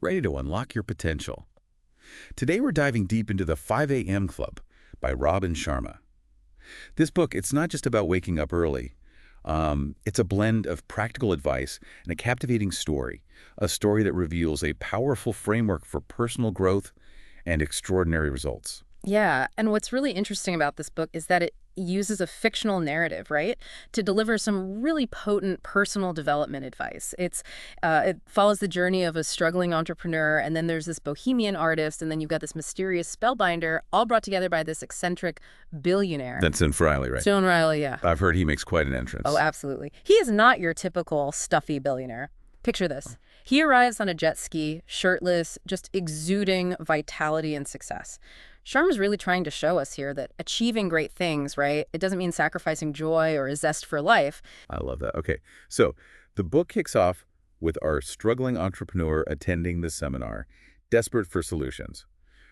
ready to unlock your potential. Today we're diving deep into the 5 a.m. Club by Robin Sharma. This book, it's not just about waking up early. It's a blend of practical advice and a captivating story, a story that reveals a powerful framework for personal growth and extraordinary results. Yeah, and what's really interesting about this book is that it uses a fictional narrative, right, to deliver some really potent personal development advice. It follows the journey of a struggling entrepreneur, and then there's this bohemian artist, and then you've got this mysterious spellbinder, all brought together by this eccentric billionaire. That's in Riley, right? Stone Riley, yeah. I've heard he makes quite an entrance. Oh, absolutely. He is not your typical stuffy billionaire. Picture this. He arrives on a jet ski, shirtless, just exuding vitality and success. Sharma's really trying to show us here that achieving great things, right, it doesn't mean sacrificing joy or a zest for life. I love that. Okay, so the book kicks off with our struggling entrepreneur attending the seminar, desperate for solutions.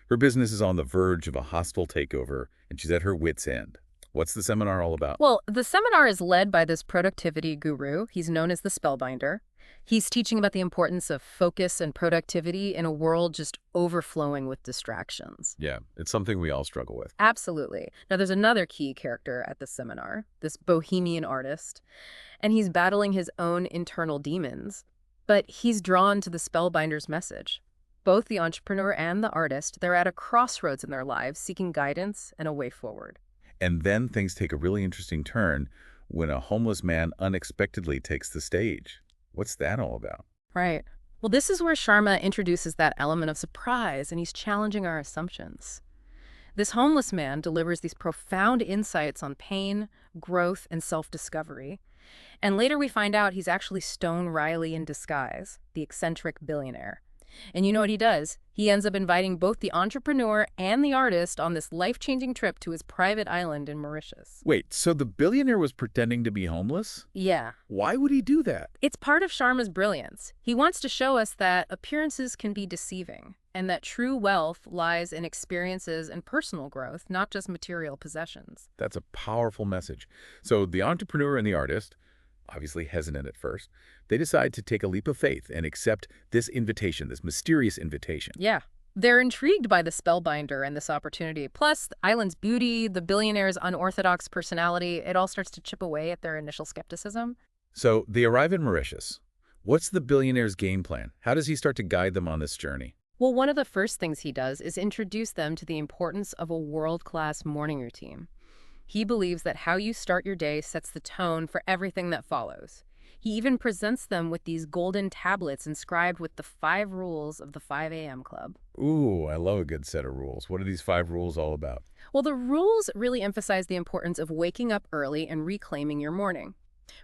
Her business is on the verge of a hostile takeover, and she's at her wit's end. What's the seminar all about? Well, the seminar is led by this productivity guru. He's known as the Spellbinder. He's teaching about the importance of focus and productivity in a world just overflowing with distractions. Yeah, it's something we all struggle with. Absolutely. Now, there's another key character at the seminar, this bohemian artist, and he's battling his own internal demons. But he's drawn to the Spellbinder's message. Both the entrepreneur and the artist, they're at a crossroads in their lives, seeking guidance and a way forward. And then things take a really interesting turn when a homeless man unexpectedly takes the stage. What's that all about? Right. Well, this is where Sharma introduces that element of surprise, and he's challenging our assumptions. This homeless man delivers these profound insights on pain, growth, and self-discovery. And later we find out he's actually Stone Riley in disguise, the eccentric billionaire. And you know what he does? He ends up inviting both the entrepreneur and the artist on this life-changing trip to his private island in Mauritius. Wait, so the billionaire was pretending to be homeless? Yeah. Why would he do that? It's part of Sharma's brilliance. He wants to show us that appearances can be deceiving, and that true wealth lies in experiences and personal growth, not just material possessions. That's a powerful message. So the entrepreneur and the artist, obviously hesitant at first, they decide to take a leap of faith and accept this invitation, this mysterious invitation. Yeah. They're intrigued by the Spellbinder and this opportunity. Plus, the island's beauty, the billionaire's unorthodox personality, it all starts to chip away at their initial skepticism. So they arrive in Mauritius. What's the billionaire's game plan? How does he start to guide them on this journey? Well, one of the first things he does is introduce them to the importance of a world-class morning routine. He believes that how you start your day sets the tone for everything that follows. He even presents them with these golden tablets inscribed with the 5 rules of the 5 a.m. Club. Ooh, I love a good set of rules. What are these 5 rules all about? Well, the rules really emphasize the importance of waking up early and reclaiming your morning.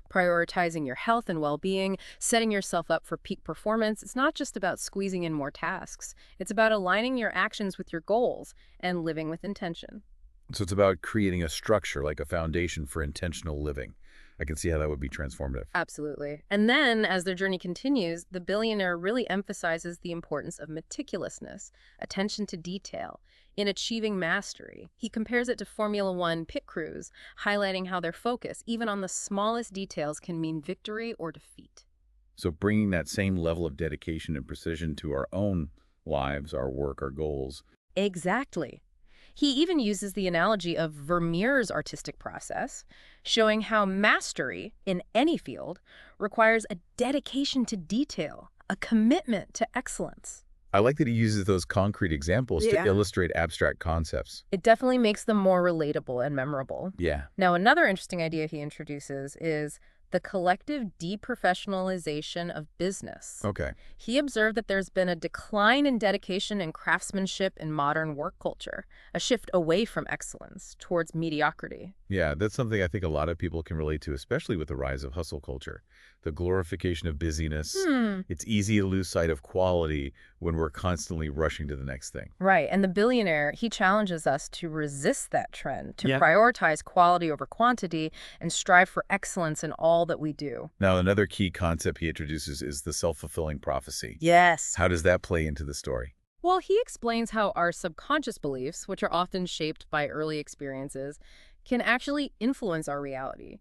Prioritizing your health and well-being, setting yourself up for peak performance. It's not just about squeezing in more tasks. It's about aligning your actions with your goals and living with intention. So it's about creating a structure, like a foundation for intentional living. I can see how that would be transformative. Absolutely. And then, as their journey continues, the billionaire really emphasizes the importance of meticulousness, attention to detail, in achieving mastery. He compares it to Formula One pit crews, highlighting how their focus, even on the smallest details, can mean victory or defeat. So bringing that same level of dedication and precision to our own lives, our work, our goals. Exactly. He even uses the analogy of Vermeer's artistic process, showing how mastery in any field requires a dedication to detail, a commitment to excellence. I like that he uses those concrete examples to illustrate abstract concepts. It definitely makes them more relatable and memorable. Yeah. Now, another interesting idea he introduces is the collective deprofessionalization of business. Okay. He observed that there's been a decline in dedication and craftsmanship in modern work culture, a shift away from excellence towards mediocrity. Yeah, that's something I think a lot of people can relate to, especially with the rise of hustle culture. The glorification of busyness. It's easy to lose sight of quality when we're constantly rushing to the next thing. Right, and the billionaire, he challenges us to resist that trend, to Yeah. prioritize quality over quantity and strive for excellence in all that we do. Now, another key concept he introduces is the self-fulfilling prophecy. Yes. How does that play into the story? Well, he explains how our subconscious beliefs, which are often shaped by early experiences, can actually influence our reality.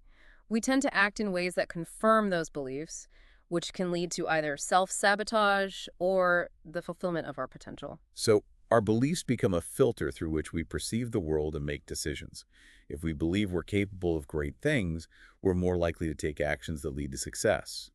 We tend to act in ways that confirm those beliefs, which can lead to either self-sabotage or the fulfillment of our potential. So our beliefs become a filter through which we perceive the world and make decisions. If we believe we're capable of great things, we're more likely to take actions that lead to success.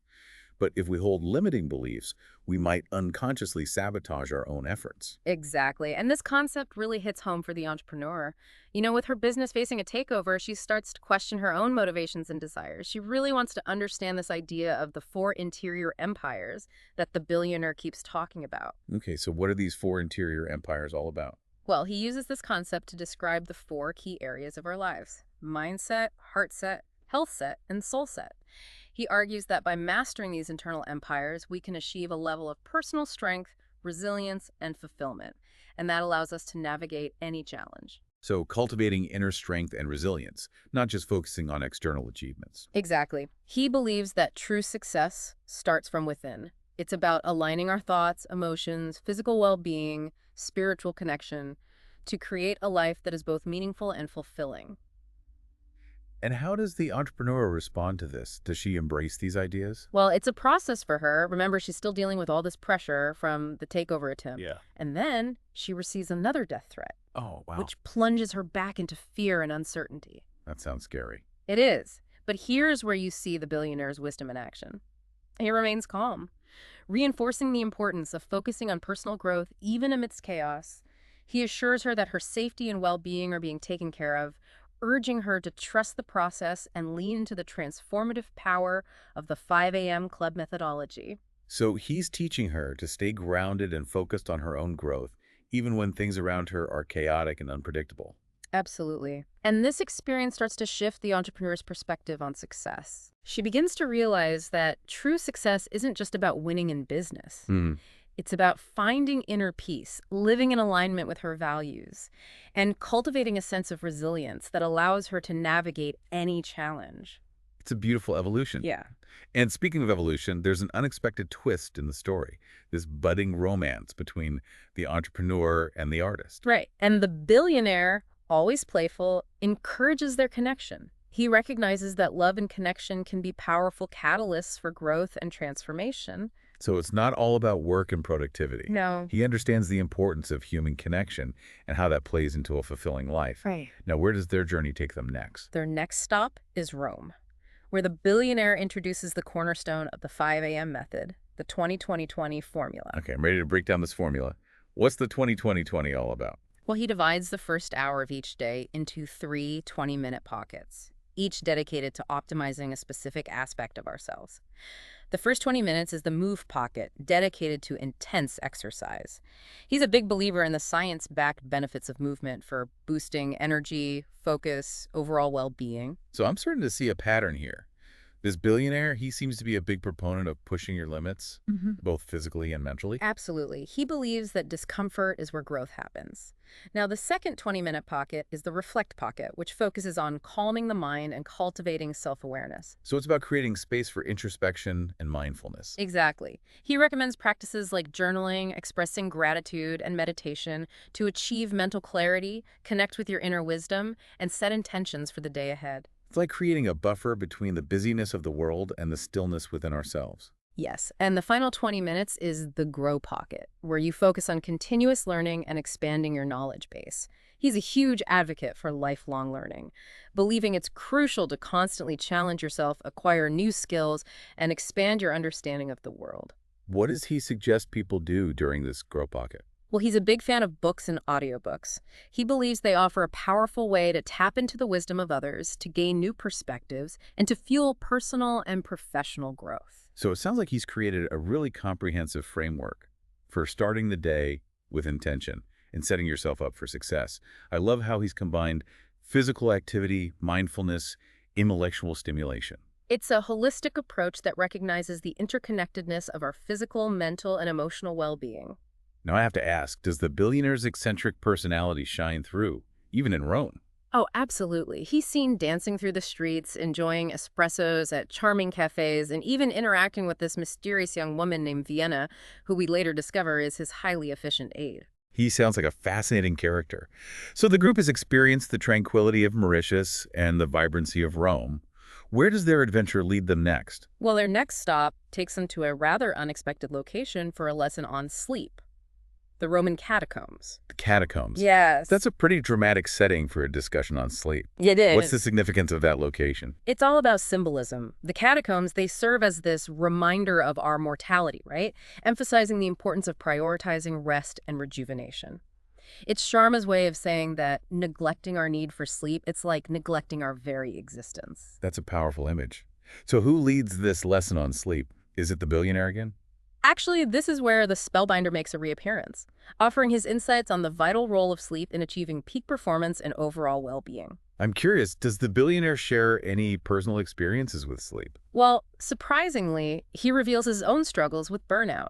But if we hold limiting beliefs, we might unconsciously sabotage our own efforts. Exactly. And this concept really hits home for the entrepreneur. With her business facing a takeover, she starts to question her own motivations and desires. She really wants to understand this idea of the four interior empires that the billionaire keeps talking about. Okay, so what are these four interior empires all about? Well, he uses this concept to describe the four key areas of our lives: mindset, heart set, health set, and soul set. He argues that by mastering these internal empires, we can achieve a level of personal strength, resilience, and fulfillment. And that allows us to navigate any challenge. So cultivating inner strength and resilience, not just focusing on external achievements. Exactly. He believes that true success starts from within. It's about aligning our thoughts, emotions, physical well-being, spiritual connection to create a life that is both meaningful and fulfilling. And how does the entrepreneur respond to this? Does she embrace these ideas? Well, it's a process for her. Remember, she's still dealing with all this pressure from the takeover attempt. Yeah. And then she receives another death threat, Oh, wow. which plunges her back into fear and uncertainty. That sounds scary. It is. But here's where you see the billionaire's wisdom in action. He remains calm, reinforcing the importance of focusing on personal growth even amidst chaos. He assures her that her safety and well-being are being taken care of, urging her to trust the process and lean into the transformative power of the 5 a.m. club methodology. So he's teaching her to stay grounded and focused on her own growth, even when things around her are chaotic and unpredictable. Absolutely. And this experience starts to shift the entrepreneur's perspective on success. She begins to realize that true success isn't just about winning in business. It's about finding inner peace, living in alignment with her values, and cultivating a sense of resilience that allows her to navigate any challenge. It's a beautiful evolution. Yeah. And speaking of evolution, there's an unexpected twist in the story, this budding romance between the entrepreneur and the artist. Right. And the billionaire, always playful, encourages their connection. He recognizes that love and connection can be powerful catalysts for growth and transformation. So it's not all about work and productivity. No. He understands the importance of human connection and how that plays into a fulfilling life. Right. Now, where does their journey take them next? Their next stop is Rome, where the billionaire introduces the cornerstone of the 5 a.m. method, the 20-20-20 formula. Okay, I'm ready to break down this formula. What's the 20-20-20 all about? Well, he divides the first hour of each day into 3 20-minute pockets, each dedicated to optimizing a specific aspect of ourselves. The first 20 minutes is the move pocket, dedicated to intense exercise. He's a big believer in the science-backed benefits of movement for boosting energy, focus, overall well-being. So I'm starting to see a pattern here. This billionaire, he seems to be a big proponent of pushing your limits, both physically and mentally. Absolutely. He believes that discomfort is where growth happens. Now, the second 20-minute pocket is the reflect pocket, which focuses on calming the mind and cultivating self-awareness. So it's about creating space for introspection and mindfulness. Exactly. He recommends practices like journaling, expressing gratitude, and meditation to achieve mental clarity, connect with your inner wisdom, and set intentions for the day ahead. It's like creating a buffer between the busyness of the world and the stillness within ourselves. Yes, and the final 20 minutes is the grow pocket, where you focus on continuous learning and expanding your knowledge base. He's a huge advocate for lifelong learning, believing it's crucial to constantly challenge yourself, acquire new skills, and expand your understanding of the world. What does he suggest people do during this grow pocket? Well, he's a big fan of books and audiobooks. He believes they offer a powerful way to tap into the wisdom of others, to gain new perspectives, and to fuel personal and professional growth. So it sounds like he's created a really comprehensive framework for starting the day with intention and setting yourself up for success. I love how he's combined physical activity, mindfulness, intellectual stimulation. It's a holistic approach that recognizes the interconnectedness of our physical, mental, and emotional well-being. Now I have to ask, does the billionaire's eccentric personality shine through, even in Rome? Oh, absolutely. He's seen dancing through the streets, enjoying espressos at charming cafes, and even interacting with this mysterious young woman named Vienna, who we later discover is his highly efficient aide. He sounds like a fascinating character. So the group has experienced the tranquility of Mauritius and the vibrancy of Rome. Where does their adventure lead them next? Well, their next stop takes them to a rather unexpected location for a lesson on sleep, the Roman catacombs. The catacombs. Yes. That's a pretty dramatic setting for a discussion on sleep. It What's is. the significance of that location? It's all about symbolism. The catacombs, they serve as this reminder of our mortality, right? Emphasizing the importance of prioritizing rest and rejuvenation. It's Sharma's way of saying that neglecting our need for sleep, it's like neglecting our very existence. That's a powerful image. So who leads this lesson on sleep? Is it the billionaire again? Actually, this is where the spellbinder makes a reappearance, offering his insights on the vital role of sleep in achieving peak performance and overall well-being. I'm curious, does the billionaire share any personal experiences with sleep? Well, surprisingly, he reveals his own struggles with burnout.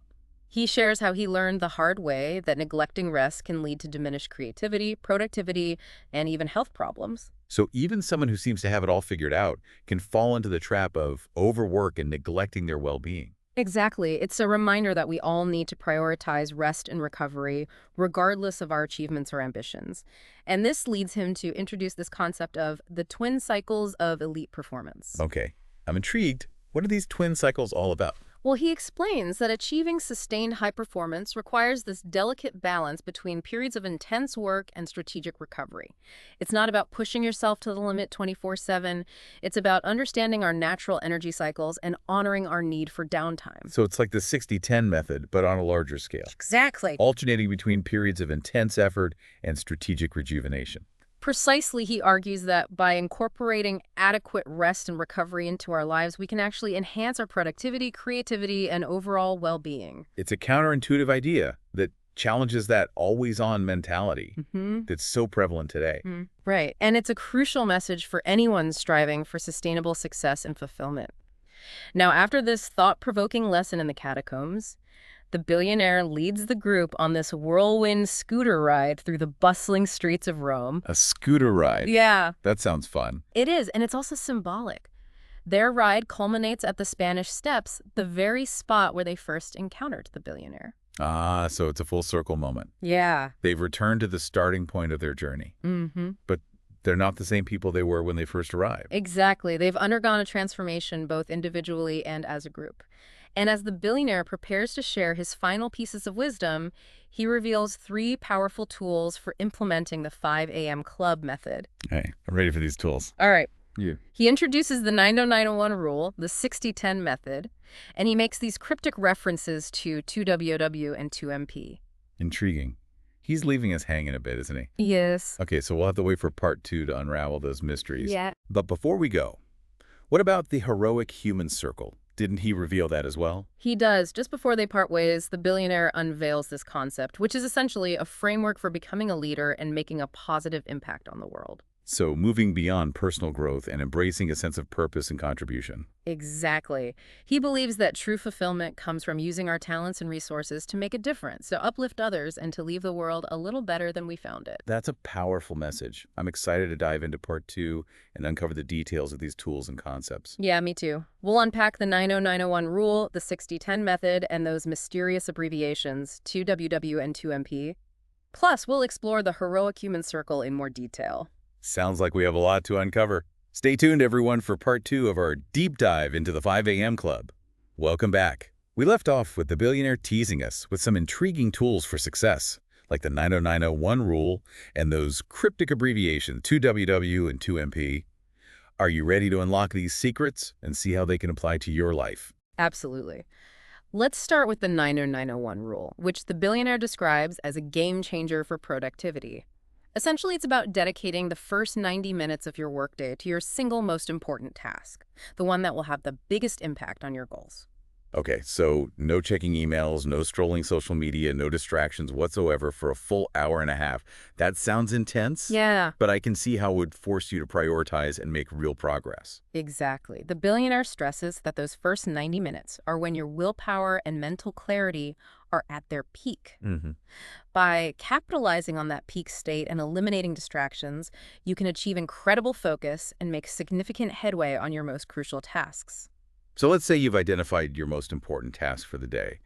He shares how he learned the hard way that neglecting rest can lead to diminished creativity, productivity, and even health problems. So even someone who seems to have it all figured out can fall into the trap of overwork and neglecting their well-being. Exactly. It's a reminder that we all need to prioritize rest and recovery, regardless of our achievements or ambitions. And this leads him to introduce this concept of the twin cycles of elite performance. Okay, I'm intrigued. What are these twin cycles all about? Well, he explains that achieving sustained high performance requires this delicate balance between periods of intense work and strategic recovery. It's not about pushing yourself to the limit 24/7. It's about understanding our natural energy cycles and honoring our need for downtime. So it's like the 60-10 method, but on a larger scale, Exactly. alternating between periods of intense effort and strategic rejuvenation. Precisely, he argues that by incorporating adequate rest and recovery into our lives, we can actually enhance our productivity, creativity, and overall well-being. It's a counterintuitive idea that challenges that always-on mentality that's so prevalent today. Right. And it's a crucial message for anyone striving for sustainable success and fulfillment. Now, after this thought-provoking lesson in the catacombs, the billionaire leads the group on this whirlwind scooter ride through the bustling streets of Rome. A scooter ride. Yeah, That sounds fun. it is, and it's also symbolic. Their ride culminates at the Spanish Steps, the very spot where they first encountered the billionaire. Ah, so it's a full circle moment. Yeah. They've returned to the starting point of their journey, but they're not the same people they were when they first arrived. Exactly. They've undergone a transformation both individually and as a group. And as the billionaire prepares to share his final pieces of wisdom, he reveals 3 powerful tools for implementing the 5 a.m. club method. Hey, I'm ready for these tools. All right. You. He introduces the 90901 rule, the 60-10 method, and he makes these cryptic references to 2WW and 2MP. Intriguing. He's leaving us hanging a bit, isn't he? Yes. Okay, so we'll have to wait for part 2 to unravel those mysteries. Yeah. But before we go, what about the heroic human circle? Didn't he reveal that as well? He does. Just before they part ways, the billionaire unveils this concept, which is essentially a framework for becoming a leader and making a positive impact on the world. So moving beyond personal growth and embracing a sense of purpose and contribution. Exactly. He believes that true fulfillment comes from using our talents and resources to make a difference, to uplift others, and to leave the world a little better than we found it. That's a powerful message. I'm excited to dive into part 2 and uncover the details of these tools and concepts. Yeah, me too. We'll unpack the 90901 rule, the 60-10 method, and those mysterious abbreviations, 2WW and 2MP. Plus, we'll explore the heroic human circle in more detail. Sounds like we have a lot to uncover. Stay tuned, everyone, for part 2 of our deep dive into the 5 a.m. Club. Welcome back. We left off with the billionaire teasing us with some intriguing tools for success, like the 90901 rule and those cryptic abbreviations 2WW and 2MP. Are you ready to unlock these secrets and see how they can apply to your life? Absolutely. Let's start with the 90901 rule, which the billionaire describes as a game changer for productivity. Essentially, it's about dedicating the first 90 minutes of your workday to your single most important task, the one that will have the biggest impact on your goals. Okay, so no checking emails, no strolling social media, no distractions whatsoever for a full hour and a half. That sounds intense. Yeah, But I can see how it would force you to prioritize and make real progress. exactly. The billionaire stresses that those first 90 minutes are when your willpower and mental clarity are at their peak. By capitalizing on that peak state and eliminating distractions, you can achieve incredible focus and make significant headway on your most crucial tasks. So let's say you've identified your most important task for the day.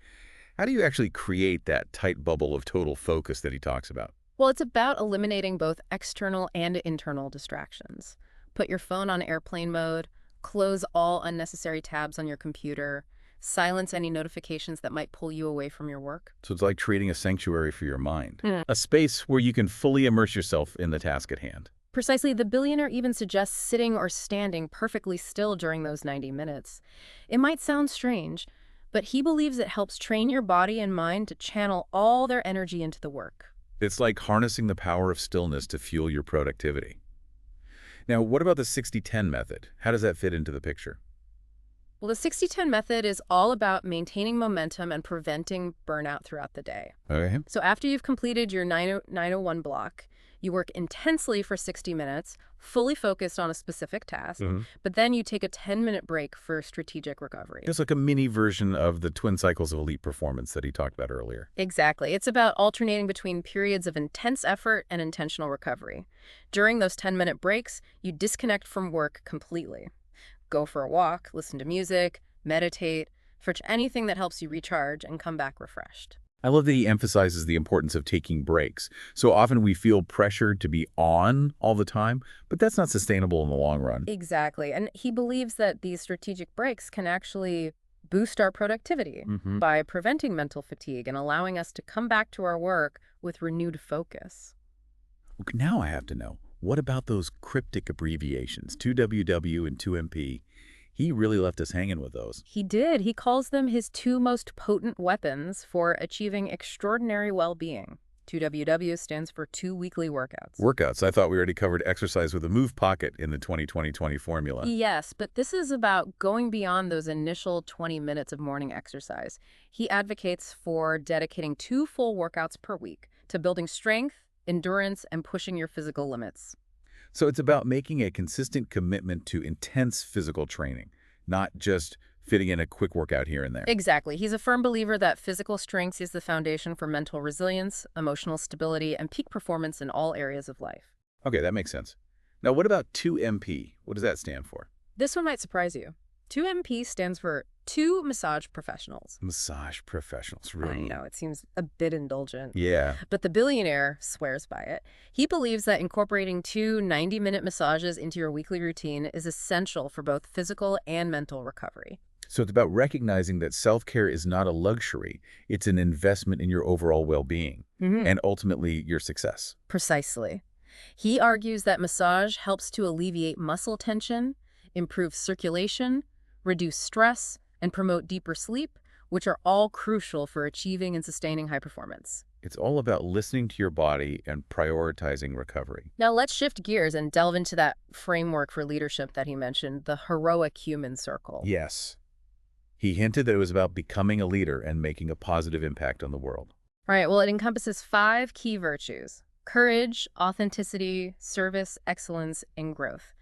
How do you actually create that tight bubble of total focus that he talks about? Well, it's about eliminating both external and internal distractions. Put your phone on airplane mode, Close all unnecessary tabs on your computer. Silence any notifications that might pull you away from your work. So it's like creating a sanctuary for your mind, Mm. a space where you can fully immerse yourself in the task at hand. Precisely, the billionaire even suggests sitting or standing perfectly still during those 90 minutes. It might sound strange, but he believes it helps train your body and mind to channel all their energy into the work. It's like harnessing the power of stillness to fuel your productivity. Now, what about the 60-10 method? How does that fit into the picture? Well, the 60-10 method is all about maintaining momentum and preventing burnout throughout the day. Okay. So after you've completed your 901 block, you work intensely for 60 minutes, fully focused on a specific task, but then you take a 10-minute break for strategic recovery. It's like a mini version of the twin cycles of elite performance that he talked about earlier. Exactly. It's about alternating between periods of intense effort and intentional recovery. During those 10-minute breaks, you disconnect from work completely. Go for a walk, listen to music, meditate, search anything that helps you recharge and come back refreshed. I love that he emphasizes the importance of taking breaks. So often we feel pressured to be on all the time, but that's not sustainable in the long run. Exactly. And he believes that these strategic breaks can actually boost our productivity by preventing mental fatigue and allowing us to come back to our work with renewed focus. Now I have to know, what about those cryptic abbreviations, 2WW and 2MP? He really left us hanging with those. He did. He calls them his two most potent weapons for achieving extraordinary well-being. 2WW stands for 2 weekly workouts. Workouts. I thought we already covered exercise with a move pocket in the 20-20-20 formula. Yes, but this is about going beyond those initial 20 minutes of morning exercise. He advocates for dedicating 2 full workouts per week to building strength, endurance, and pushing your physical limits. So it's about making a consistent commitment to intense physical training, not just fitting in a quick workout here and there. Exactly. He's a firm believer that physical strength is the foundation for mental resilience, emotional stability, and peak performance in all areas of life. Okay, that makes sense. Now, what about 2MP? What does that stand for? This one might surprise you. 2MP stands for 2 massage professionals. Massage professionals, I really? know, it seems a bit indulgent. Yeah. But the billionaire swears by it. He believes that incorporating 2 90-minute massages into your weekly routine is essential for both physical and mental recovery. So it's about recognizing that self-care is not a luxury. It's an investment in your overall well-being and ultimately your success. Precisely. He argues that massage helps to alleviate muscle tension, improve circulation, reduce stress, and promote deeper sleep, which are all crucial for achieving and sustaining high performance. It's all about listening to your body and prioritizing recovery. Now let's shift gears and delve into that framework for leadership that he mentioned, the heroic human circle. Yes. He hinted that it was about becoming a leader and making a positive impact on the world. All right, well, it encompasses 5 key virtues: courage, authenticity, service, excellence, and growth.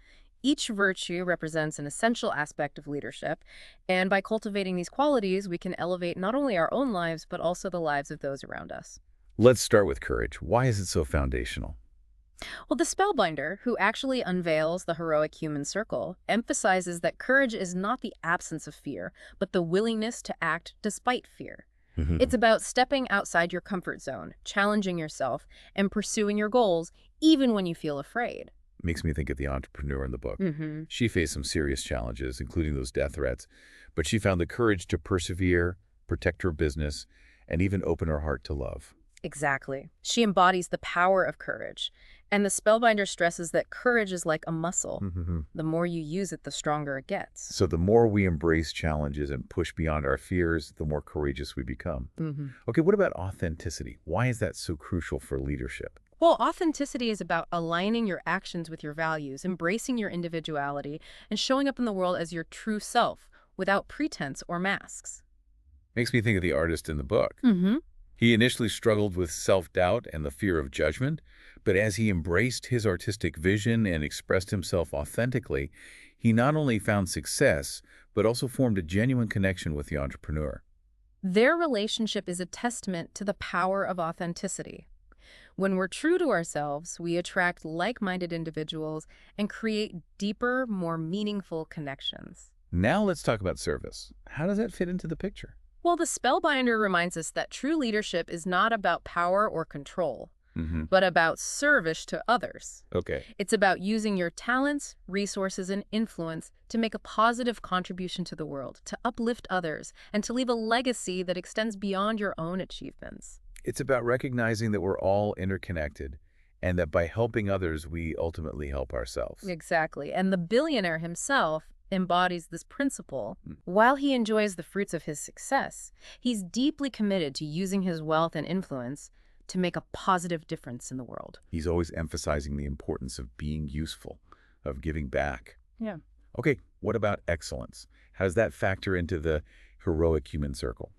Each virtue represents an essential aspect of leadership, and by cultivating these qualities, we can elevate not only our own lives, but also the lives of those around us. Let's start with courage. Why is it so foundational? Well, the spellbinder, who actually unveils the heroic human circle, emphasizes that courage is not the absence of fear, but the willingness to act despite fear. It's about stepping outside your comfort zone, challenging yourself, and pursuing your goals, even when you feel afraid. Makes me think of the entrepreneur in the book. She faced some serious challenges, including those death threats, but she found the courage to persevere, protect her business, and even open her heart to love. Exactly. She embodies the power of courage. And the spellbinder stresses that courage is like a muscle. The more you use it, the stronger it gets. So the more we embrace challenges and push beyond our fears, the more courageous we become. Okay, what about authenticity? Why is that so crucial for leadership? Well, authenticity is about aligning your actions with your values, embracing your individuality, and showing up in the world as your true self, without pretense or masks. Makes me think of the artist in the book. He initially struggled with self-doubt and the fear of judgment, but as he embraced his artistic vision and expressed himself authentically, he not only found success, but also formed a genuine connection with the entrepreneur. Their relationship is a testament to the power of authenticity. When we're true to ourselves, we attract like-minded individuals and create deeper, more meaningful connections. Now let's talk about service. How does that fit into the picture? Well, the spellbinder reminds us that true leadership is not about power or control, but about service to others. Okay. It's about using your talents, resources, and influence to make a positive contribution to the world, to uplift others, and to leave a legacy that extends beyond your own achievements. It's about recognizing that we're all interconnected and that by helping others, we ultimately help ourselves. Exactly. And the billionaire himself embodies this principle. Mm. While he enjoys the fruits of his success, he's deeply committed to using his wealth and influence to make a positive difference in the world. He's always emphasizing the importance of being useful, of giving back. Yeah. Okay, what about excellence? How does that factor into the heroic human circle?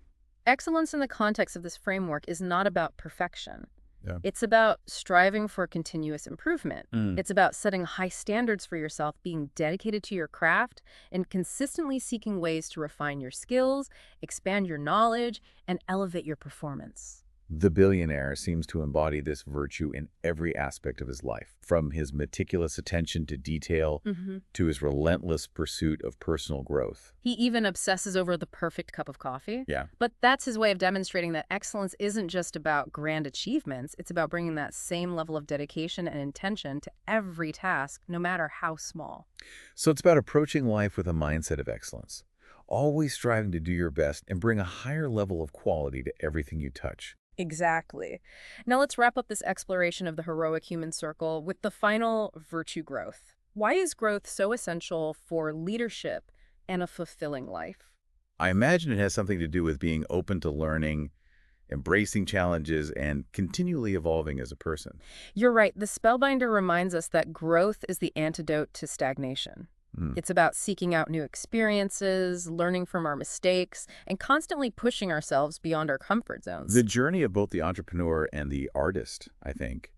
Excellence in the context of this framework is not about perfection. Yeah. It's about striving for continuous improvement. Mm. It's about setting high standards for yourself, being dedicated to your craft, and consistently seeking ways to refine your skills, expand your knowledge, and elevate your performance. The billionaire seems to embody this virtue in every aspect of his life, from his meticulous attention to detail to his relentless pursuit of personal growth. He even obsesses over the perfect cup of coffee. Yeah. But that's his way of demonstrating that excellence isn't just about grand achievements. It's about bringing that same level of dedication and intention to every task, no matter how small. So it's about approaching life with a mindset of excellence, always striving to do your best and bring a higher level of quality to everything you touch. Exactly. Now let's wrap up this exploration of the heroic human circle with the final virtue growth. Why is growth so essential for leadership and a fulfilling life? I imagine it has something to do with being open to learning, embracing challenges, and continually evolving as a person. You're right. The Spellbinder reminds us that growth is the antidote to stagnation. It's about seeking out new experiences, learning from our mistakes, and constantly pushing ourselves beyond our comfort zones. The journey of both the entrepreneur and the artist, I think,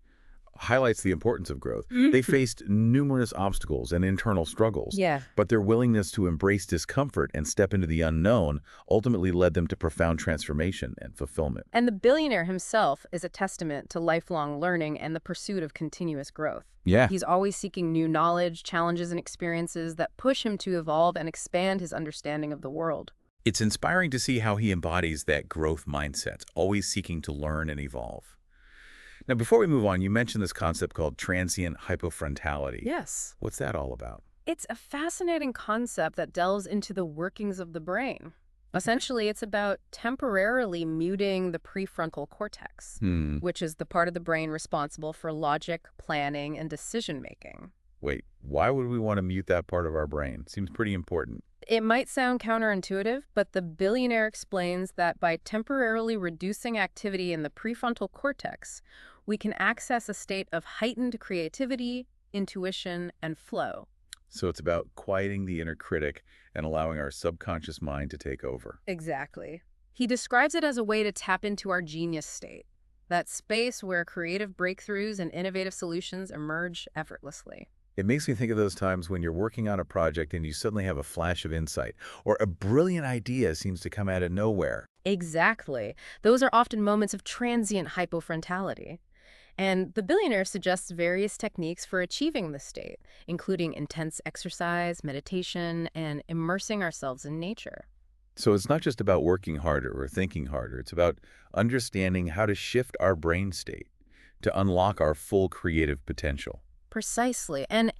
highlights the importance of growth. They faced numerous obstacles and internal struggles, Yeah. but their willingness to embrace discomfort and step into the unknown ultimately led them to profound transformation and fulfillment. And the billionaire himself is a testament to lifelong learning and the pursuit of continuous growth. Yeah. He's always seeking new knowledge, challenges, and experiences that push him to evolve and expand his understanding of the world. It's inspiring to see how he embodies that growth mindset, always seeking to learn and evolve. Now, before we move on, you mentioned this concept called transient hypofrontality. Yes. What's that all about? It's a fascinating concept that delves into the workings of the brain. Essentially, it's about temporarily muting the prefrontal cortex, which is the part of the brain responsible for logic, planning, and decision-making. Wait, why would we want to mute that part of our brain? Seems pretty important. It might sound counterintuitive, but the billionaire explains that by temporarily reducing activity in the prefrontal cortex, we can access a state of heightened creativity, intuition, and flow. So it's about quieting the inner critic and allowing our subconscious mind to take over. Exactly. He describes it as a way to tap into our genius state, that space where creative breakthroughs and innovative solutions emerge effortlessly. It makes me think of those times when you're working on a project and you suddenly have a flash of insight, or a brilliant idea seems to come out of nowhere. Exactly. Those are often moments of transient hypofrontality. And the billionaire suggests various techniques for achieving this state, including intense exercise, meditation, and immersing ourselves in nature. So it's not just about working harder or thinking harder. It's about understanding how to shift our brain state to unlock our full creative potential. Precisely. And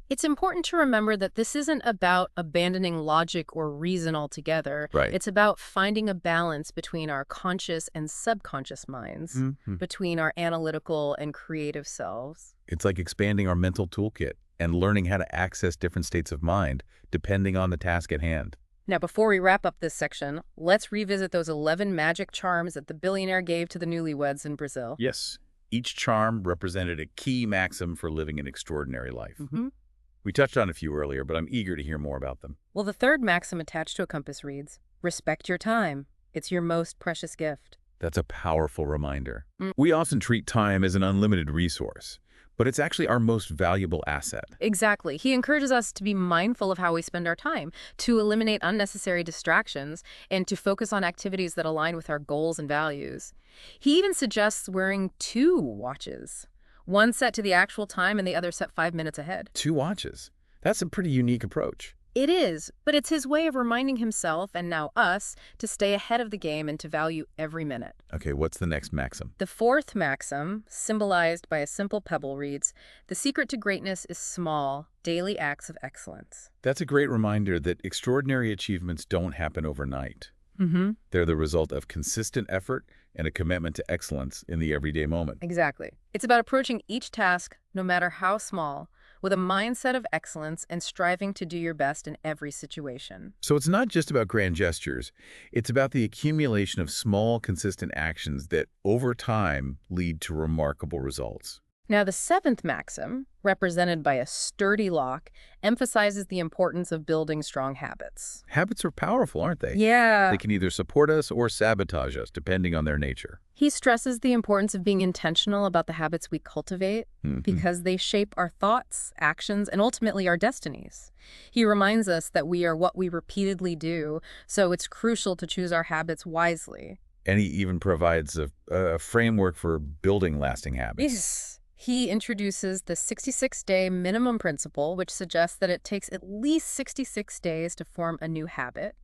it's important to remember that this isn't about abandoning logic or reason altogether. Right. It's about finding a balance between our conscious and subconscious minds, between our analytical and creative selves. It's like expanding our mental toolkit and learning how to access different states of mind depending on the task at hand. Now, before we wrap up this section, let's revisit those 11 magic charms that the billionaire gave to the newlyweds in Brazil. Yes, each charm represented a key maxim for living an extraordinary life. We touched on a few earlier, but I'm eager to hear more about them. Well, the third maxim attached to a compass reads, respect your time. It's your most precious gift. That's a powerful reminder. We often treat time as an unlimited resource, but it's actually our most valuable asset. Exactly. He encourages us to be mindful of how we spend our time, to eliminate unnecessary distractions, and to focus on activities that align with our goals and values. He even suggests wearing 2 watches. One set to the actual time and the other set 5 minutes ahead. 2 watches. That's a pretty unique approach. It is, but it's his way of reminding himself, and now us, to stay ahead of the game and to value every minute. Okay, what's the next maxim? The fourth maxim, symbolized by a simple pebble, reads, "The secret to greatness is small, daily acts of excellence." That's a great reminder that extraordinary achievements don't happen overnight. Mm-hmm. They're the result of consistent effort and a commitment to excellence in the everyday moment. Exactly. It's about approaching each task, no matter how small, with a mindset of excellence and striving to do your best in every situation. So it's not just about grand gestures. It's about the accumulation of small, consistent actions that, over time, lead to remarkable results. Now, the seventh maxim, represented by a sturdy lock, emphasizes the importance of building strong habits. Habits are powerful, aren't they? Yeah. They can either support us or sabotage us, depending on their nature. He stresses the importance of being intentional about the habits we cultivate because they shape our thoughts, actions, and ultimately our destinies. He reminds us that we are what we repeatedly do, so it's crucial to choose our habits wisely. And he even provides a framework for building lasting habits. Yes. He introduces the 66-day minimum principle, which suggests that it takes at least 66 days to form a new habit.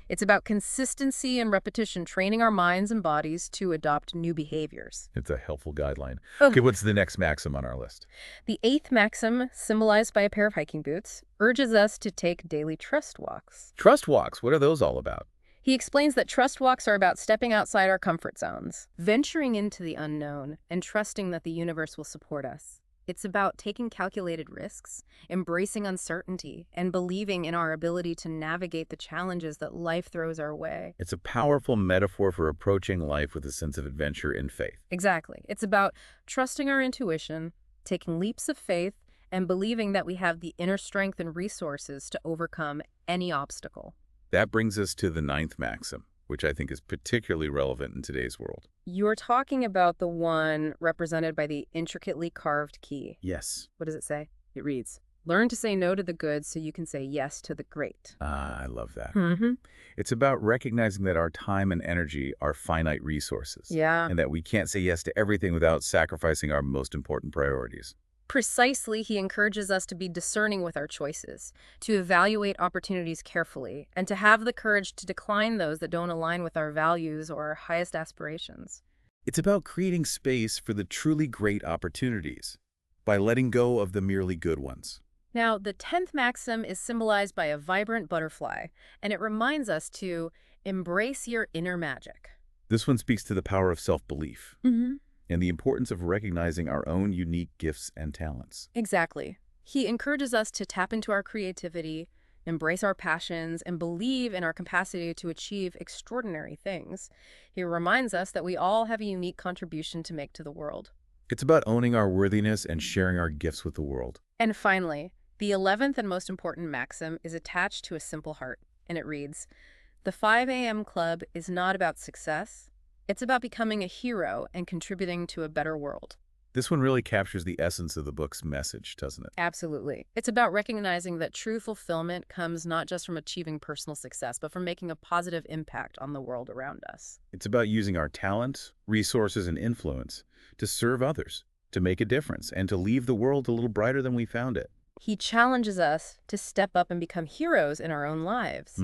It's about consistency and repetition, training our minds and bodies to adopt new behaviors. It's a helpful guideline. Oh. Okay, what's the next maxim on our list? The eighth maxim, symbolized by a pair of hiking boots, urges us to take daily trust walks. Trust walks. What are those all about? He explains that trust walks are about stepping outside our comfort zones, venturing into the unknown, and trusting that the universe will support us. It's about taking calculated risks, embracing uncertainty, and believing in our ability to navigate the challenges that life throws our way. It's a powerful metaphor for approaching life with a sense of adventure and faith. Exactly. It's about trusting our intuition, taking leaps of faith, and believing that we have the inner strength and resources to overcome any obstacle. That brings us to the ninth maxim, which I think is particularly relevant in today's world. You're talking about the one represented by the intricately carved key. Yes. What does it say? It reads, "Learn to say no to the good so you can say yes to the great." Ah, I love that. Mm-hmm. It's about recognizing that our time and energy are finite resources. Yeah. And that we can't say yes to everything without sacrificing our most important priorities. Precisely, he encourages us to be discerning with our choices, to evaluate opportunities carefully, and to have the courage to decline those that don't align with our values or our highest aspirations. It's about creating space for the truly great opportunities by letting go of the merely good ones. Now, the 10th maxim is symbolized by a vibrant butterfly, and it reminds us to embrace your inner magic. This one speaks to the power of self-belief Mm-hmm. and the importance of recognizing our own unique gifts and talents. Exactly. He encourages us to tap into our creativity, embrace our passions, and believe in our capacity to achieve extraordinary things. He reminds us that we all have a unique contribution to make to the world. It's about owning our worthiness and sharing our gifts with the world. And finally, the 11th and most important maxim is attached to a simple heart, and it reads, "The 5 a.m. Club is not about success. It's about becoming a hero and contributing to a better world." This one really captures the essence of the book's message, doesn't it? Absolutely. It's about recognizing that true fulfillment comes not just from achieving personal success, but from making a positive impact on the world around us. It's about using our talents, resources, and influence to serve others, to make a difference, and to leave the world a little brighter than we found it. He challenges us to step up and become heroes in our own lives,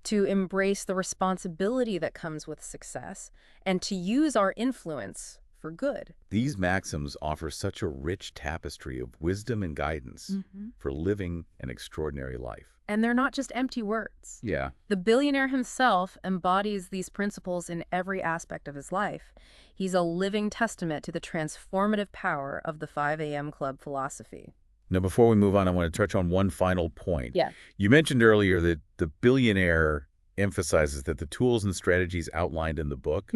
to embrace the responsibility that comes with success, and to use our influence for good. These maxims offer such a rich tapestry of wisdom and guidance for living an extraordinary life. And they're not just empty words. Yeah. The billionaire himself embodies these principles in every aspect of his life. He's a living testament to the transformative power of the 5 a.m. Club philosophy. Now, before we move on, I want to touch on one final point. Yeah. You mentioned earlier that the billionaire emphasizes that the tools and strategies outlined in the book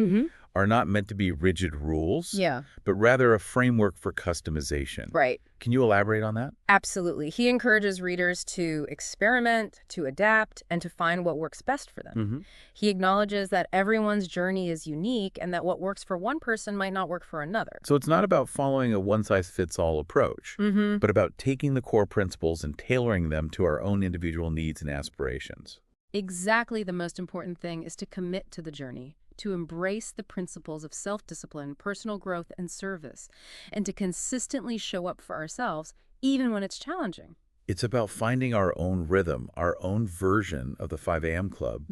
are not meant to be rigid rules, but rather a framework for customization. Right. Can you elaborate on that? Absolutely. He encourages readers to experiment, to adapt, and to find what works best for them. He acknowledges that everyone's journey is unique and that what works for one person might not work for another. So it's not about following a one-size-fits-all approach, but about taking the core principles and tailoring them to our own individual needs and aspirations. Exactly. The most important thing is to commit to the journey, to embrace the principles of self-discipline, personal growth, and service, and to consistently show up for ourselves, even when it's challenging. It's about finding our own rhythm, our own version of the 5 a.m. Club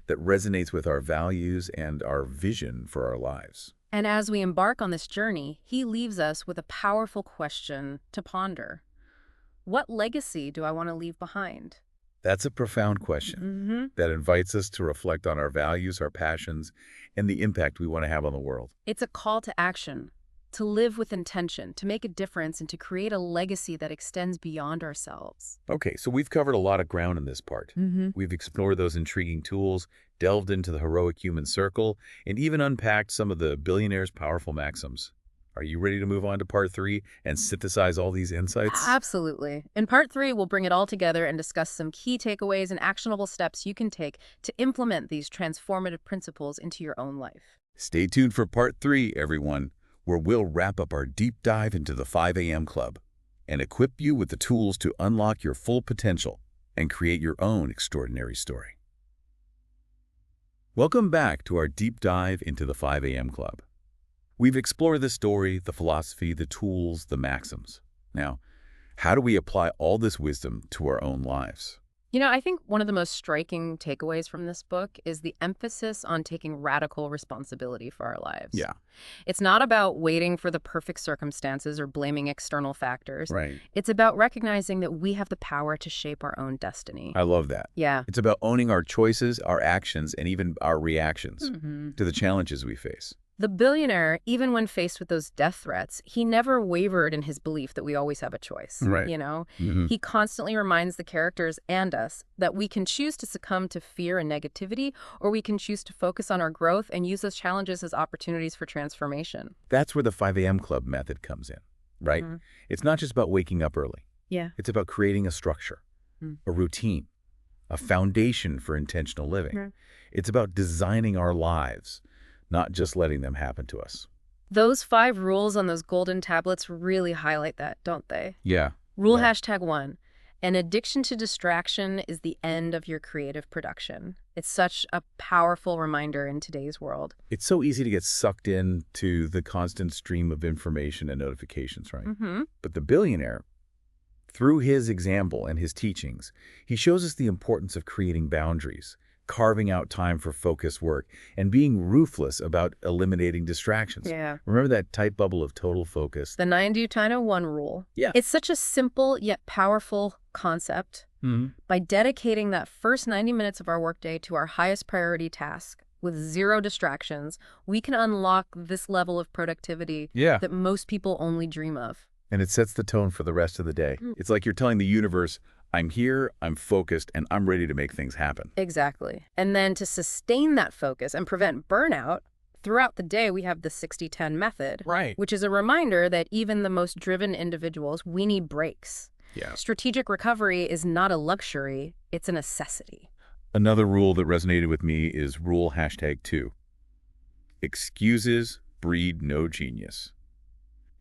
that resonates with our values and our vision for our lives. And as we embark on this journey, he leaves us with a powerful question to ponder. What legacy do I want to leave behind? That's a profound question that invites us to reflect on our values, our passions, and the impact we want to have on the world. It's a call to action, to live with intention, to make a difference, and to create a legacy that extends beyond ourselves. Okay, so we've covered a lot of ground in this part. We've explored those intriguing tools, delved into the heroic human circle, and even unpacked some of the billionaire's powerful maxims. Are you ready to move on to part 3 and synthesize all these insights? Absolutely. In part 3, we'll bring it all together and discuss some key takeaways and actionable steps you can take to implement these transformative principles into your own life. Stay tuned for part 3, everyone, where we'll wrap up our deep dive into the 5 a.m. Club and equip you with the tools to unlock your full potential and create your own extraordinary story. Welcome back to our deep dive into the 5 a.m. Club. We've explored the story, the philosophy, the tools, the maxims. Now, how do we apply all this wisdom to our own lives? I think one of the most striking takeaways from this book is the emphasis on taking radical responsibility for our lives. Yeah. It's not about waiting for the perfect circumstances or blaming external factors. Right. It's about recognizing that we have the power to shape our own destiny. I love that. Yeah. It's about owning our choices, our actions, and even our reactions to the challenges we face. The billionaire, even when faced with those death threats, he never wavered in his belief that we always have a choice. Right. He constantly reminds the characters and us that we can choose to succumb to fear and negativity, or we can choose to focus on our growth and use those challenges as opportunities for transformation. That's where the 5 a.m. Club method comes in, right? It's not just about waking up early. Yeah. It's about creating a structure, a routine, a foundation for intentional living. It's about designing our lives, not just letting them happen to us. Those 5 rules on those golden tablets really highlight that, don't they? Yeah. Rule #1. An addiction to distraction is the end of your creative production. It's such a powerful reminder in today's world. It's so easy to get sucked into the constant stream of information and notifications, right? But the billionaire, through his example and his teachings, he shows us the importance of creating boundaries, carving out time for focused work, and being ruthless about eliminating distractions. Yeah. Remember that tight bubble of total focus? The 90-10-1 rule. Yeah. It's such a simple yet powerful concept. By dedicating that first 90 minutes of our workday to our highest priority task with 0 distractions, we can unlock this level of productivity that most people only dream of. And it sets the tone for the rest of the day. It's like you're telling the universe, I'm here, I'm focused, and I'm ready to make things happen. Exactly. And then to sustain that focus and prevent burnout, throughout the day we have the 60-10 method, which is a reminder that even the most driven individuals, we need breaks. Yeah. Strategic recovery is not a luxury, it's a necessity. Another rule that resonated with me is rule #2. Excuses breed no genius.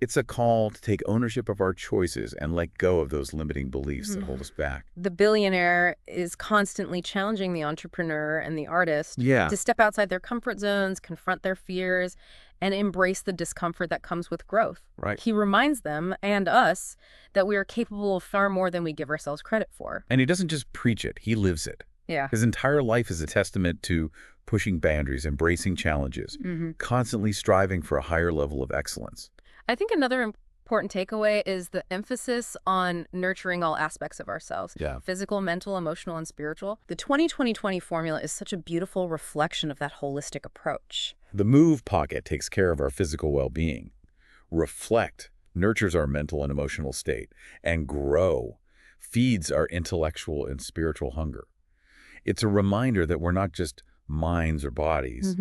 It's a call to take ownership of our choices and let go of those limiting beliefs that hold us back. The billionaire is constantly challenging the entrepreneur and the artist to step outside their comfort zones, confront their fears, and embrace the discomfort that comes with growth. Right. He reminds them and us that we are capable of far more than we give ourselves credit for. And he doesn't just preach it, he lives it. Yeah. His entire life is a testament to pushing boundaries, embracing challenges, constantly striving for a higher level of excellence. I think another important takeaway is the emphasis on nurturing all aspects of ourselves. Yeah. Physical, mental, emotional, and spiritual. The 20-20-20 formula is such a beautiful reflection of that holistic approach. The move pocket takes care of our physical well-being. Reflect nurtures our mental and emotional state. And grow feeds our intellectual and spiritual hunger. It's a reminder that we're not just minds or bodies.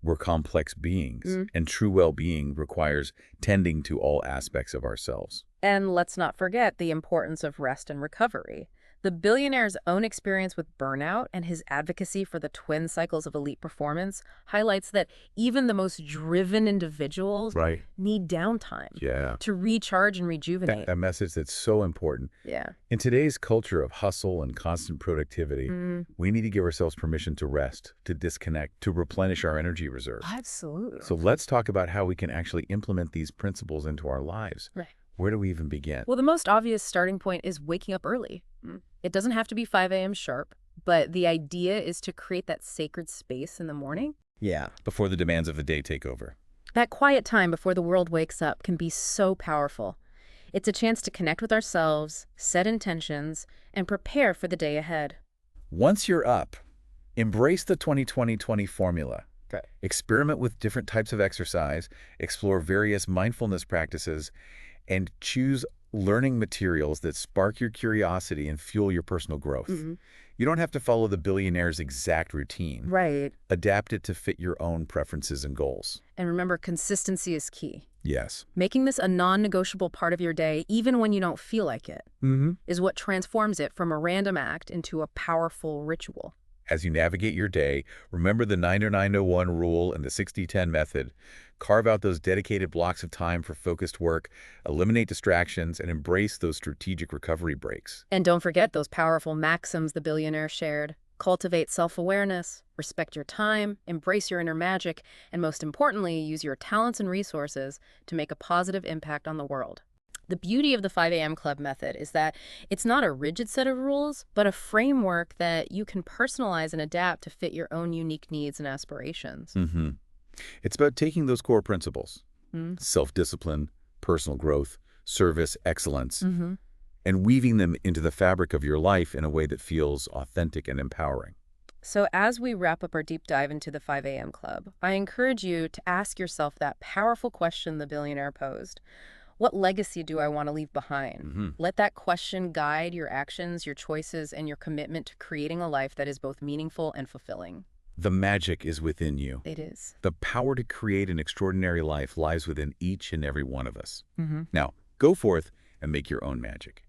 We're complex beings, and true well-being requires tending to all aspects of ourselves. And let's not forget the importance of rest and recovery. The billionaire's own experience with burnout and his advocacy for the twin cycles of elite performance highlights that even the most driven individuals need downtime to recharge and rejuvenate. That message that's so important. Yeah. In today's culture of hustle and constant productivity, we need to give ourselves permission to rest, to disconnect, to replenish our energy reserve. Absolutely. So let's talk about how we can actually implement these principles into our lives. Where do we even begin? Well, the most obvious starting point is waking up early. It doesn't have to be 5 a.m. sharp, but the idea is to create that sacred space in the morning. Yeah, before the demands of the day take over. That quiet time before the world wakes up can be so powerful. It's a chance to connect with ourselves, set intentions, and prepare for the day ahead. Once you're up, embrace the 20-20-20 formula. Okay. Experiment with different types of exercise, explore various mindfulness practices, and choose learning materials that spark your curiosity and fuel your personal growth. You don't have to follow the billionaire's exact routine. Right. Adapt it to fit your own preferences and goals. And remember, consistency is key. Yes. Making this a non-negotiable part of your day, even when you don't feel like it, is what transforms it from a random act into a powerful ritual. As you navigate your day, remember the 9-9-01 rule and the 60-10 method. Carve out those dedicated blocks of time for focused work, eliminate distractions, and embrace those strategic recovery breaks. And don't forget those powerful maxims the billionaire shared. Cultivate self-awareness, respect your time, embrace your inner magic, and most importantly, use your talents and resources to make a positive impact on the world. The beauty of the 5 a.m. Club method is that it's not a rigid set of rules, but a framework that you can personalize and adapt to fit your own unique needs and aspirations. It's about taking those core principles, self-discipline, personal growth, service, excellence, and weaving them into the fabric of your life in a way that feels authentic and empowering. So as we wrap up our deep dive into the 5 a.m. Club, I encourage you to ask yourself that powerful question the billionaire posed. What legacy do I want to leave behind? Let that question guide your actions, your choices, and your commitment to creating a life that is both meaningful and fulfilling. The magic is within you. It is. The power to create an extraordinary life lies within each and every one of us. Now, go forth and make your own magic.